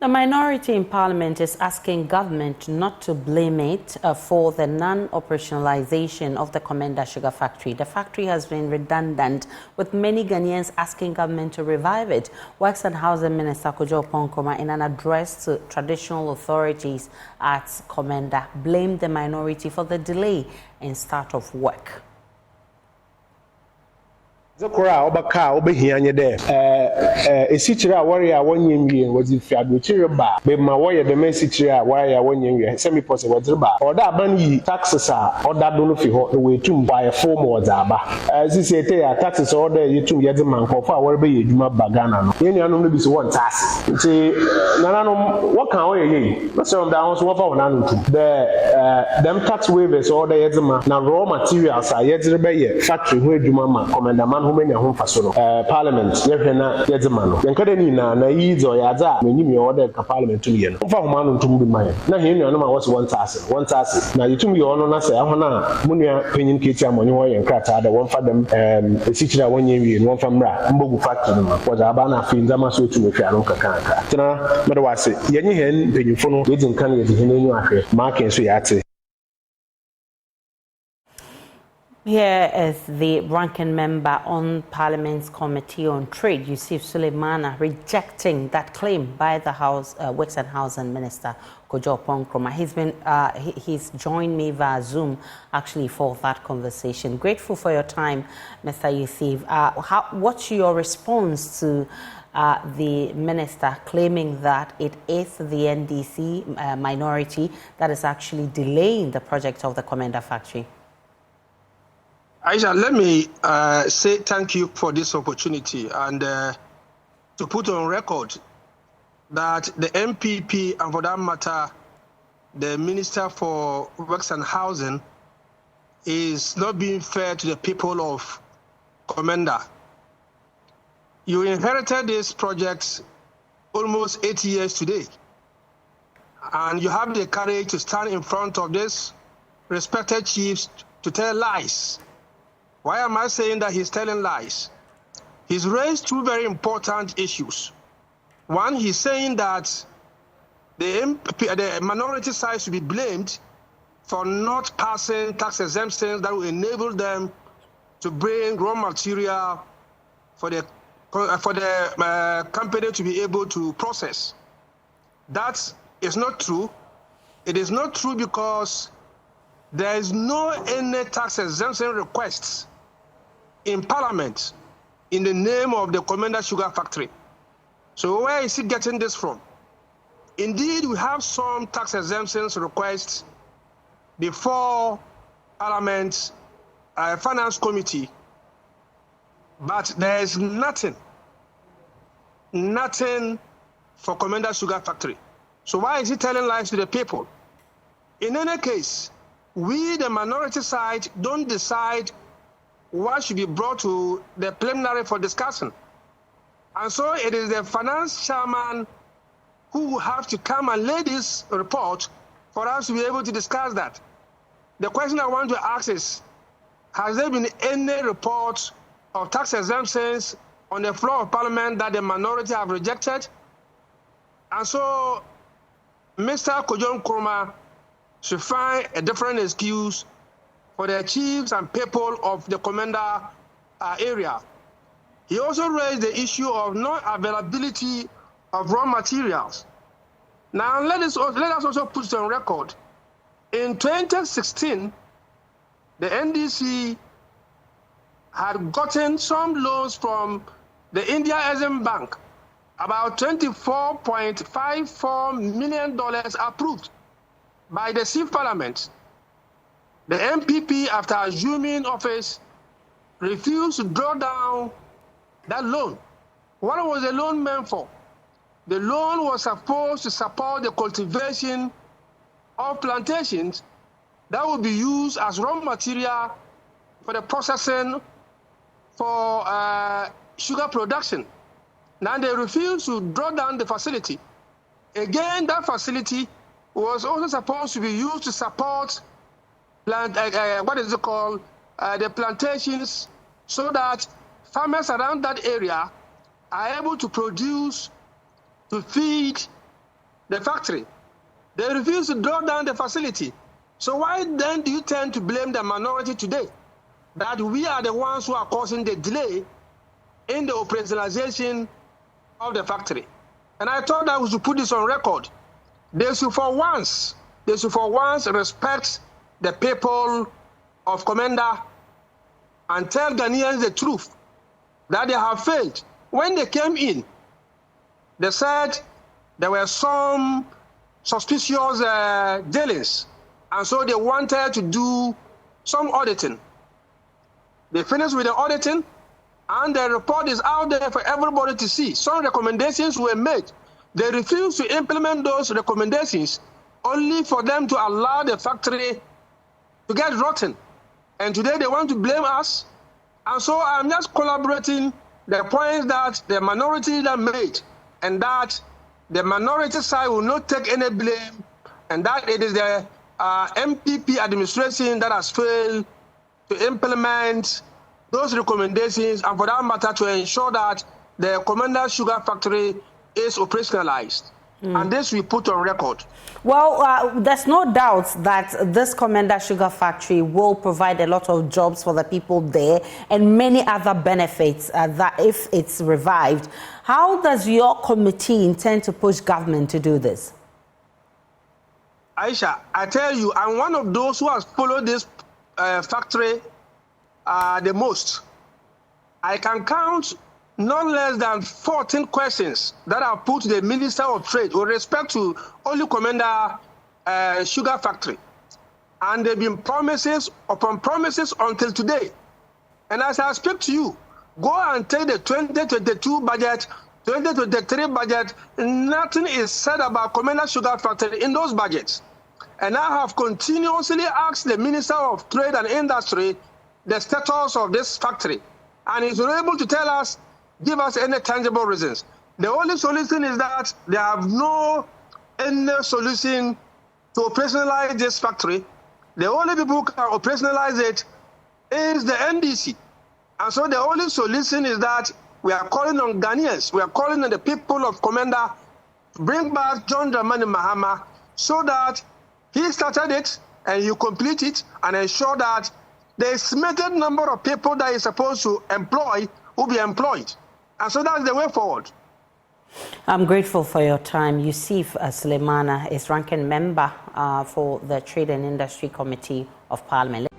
The minority in parliament is asking government not to blame it for the non-operationalization of the Komenda sugar factory. The factory has been redundant, with many Ghanaians asking government to revive it. Works and Housing Minister Komenda, in an address to traditional authorities at Komenda, blamed the minority for the delay in start of work. Zakura obaka obehianye de esichire a wori a wonyemwie wazi fiadochire ba be ma woye de mesichire a wori a wonyemwie semi pose wadzire ba oda aban yi taxes a oda do no fi ho we tum ba ye form wodza aba sisiete ya taxes oda yitum yedze mankofo a wori be yeduma ba Ghana no ye nuanom no bi so won tax nti nananom what kan woye yi no say da so wofa wona tum the them tax waivers oda yedze ma na raw materials a yedzire be ye factory ho eduma ma Komenda man many home fasono parliament yehwena yedzema no yenkade ni na yizo yaza menyim ye order ka parliament tum ye no fa homa no tum bi man na he nuanom a wose 1000 na yitum ye ono na se ahona munua penyin keti amonye ho ye nkrata da won fa dem esichira wonye wie no fa mra mbogu factory no waza aba na afi nzama so tum hwa no kaka tena mede wase yenye hen penyimfo no yedin kan ye de henenyu ahwe market so yate. Here is the ranking member on Parliament's Committee on Trade, Yusuf Suleimana, rejecting that claim by the Works and Housing Minister, Kojo Nkrumah. He's joined me via Zoom, actually, for that conversation. Grateful for your time, Mr. Yusuf. What's your response to the minister claiming that it is the NDC minority that is actually delaying the project of the Komenda factory? Aisha, let me say thank you for this opportunity and to put on record that the MPP and for that matter, the Minister for Works and Housing is not being fair to the people of Komenda. You inherited this project almost 8 years today, and you have the courage to stand in front of this respected chiefs to tell lies. Why am I saying that he's telling lies? He's raised two very important issues. One, he's saying that the minority side should be blamed for not passing tax exemptions that will enable them to bring raw material for the company to be able to process. That is not true. It is not true because there is no any tax exemption requests in Parliament in the name of the Komenda Sugar Factory. So where is he getting this from? Indeed, we have some tax exemptions requests before Parliament Finance Committee, but there is nothing for Komenda Sugar Factory. So why is he telling lies to the people? In any case, we, the minority side, don't decide what should be brought to the preliminary for discussion. And so it is the finance chairman who will have to come and lay this report for us to be able to discuss that. The question I want to ask is, has there been any report of tax exemptions on the floor of Parliament that the minority have rejected? And so Mr. Kojo Nkrumah should find a different excuse for the chiefs and people of the Komenda area. He also raised the issue of non-availability of raw materials. Now, let us also put it on record. In 2016, the NDC had gotten some loans from the India Exim Bank, about $24.54 million approved by the CIF Parliament. The MPP, after assuming office, refused to draw down that loan. What was the loan meant for? The loan was supposed to support the cultivation of plantations that would be used as raw material for the processing for sugar production. Now they refused to draw down the facility. Again, that facility was also supposed to be used to support the plantations, so that farmers around that area are able to produce to feed the factory. They refuse to draw down the facility. So why then do you tend to blame the minority today? That we are the ones who are causing the delay in the operationalization of the factory. And I thought that we should put this on record. They should for once respect the people of Komenda and tell Ghanaians the truth, that they have failed. When they came in, they said there were some suspicious dealings, and so they wanted to do some auditing. They finished with the auditing, and the report is out there for everybody to see. Some recommendations were made. They refused to implement those recommendations, only for them to allow the factory to get rotten. And today they want to blame us. And so I'm just collaborating the points that the minority leader made, and that the minority side will not take any blame, and that it is the MPP administration that has failed to implement those recommendations, and for that matter to ensure that the Komenda Sugar Factory is operationalized. And this we put on record. Well, there's no doubt that this Komenda Sugar Factory will provide a lot of jobs for the people there and many other benefits that if it's revived. How does your committee intend to push government to do this? Aisha, I tell you, I'm one of those who has followed this factory the most. I can count not less than 14 questions that are put to the Minister of Trade with respect to only Komenda Sugar Factory. And there have been promises upon promises until today. And as I speak to you, go and take the 2022 budget, 2023 budget, nothing is said about Komenda Sugar Factory in those budgets. And I have continuously asked the Minister of Trade and Industry the status of this factory. And he's unable to tell us, give us any tangible reasons. The only solution is that they have any solution to operationalize this factory. The only people who can operationalize it is the NDC. And so the only solution is that we are calling on Ghanaians, we are calling on the people of Komenda to bring back John Dramani Mahama so that he started it and you complete it and ensure that the estimated number of people that he's supposed to employ will be employed. And so that's the way forward. I'm grateful for your time. Yusuf Sulemana is ranking member for the Trade and Industry Committee of Parliament.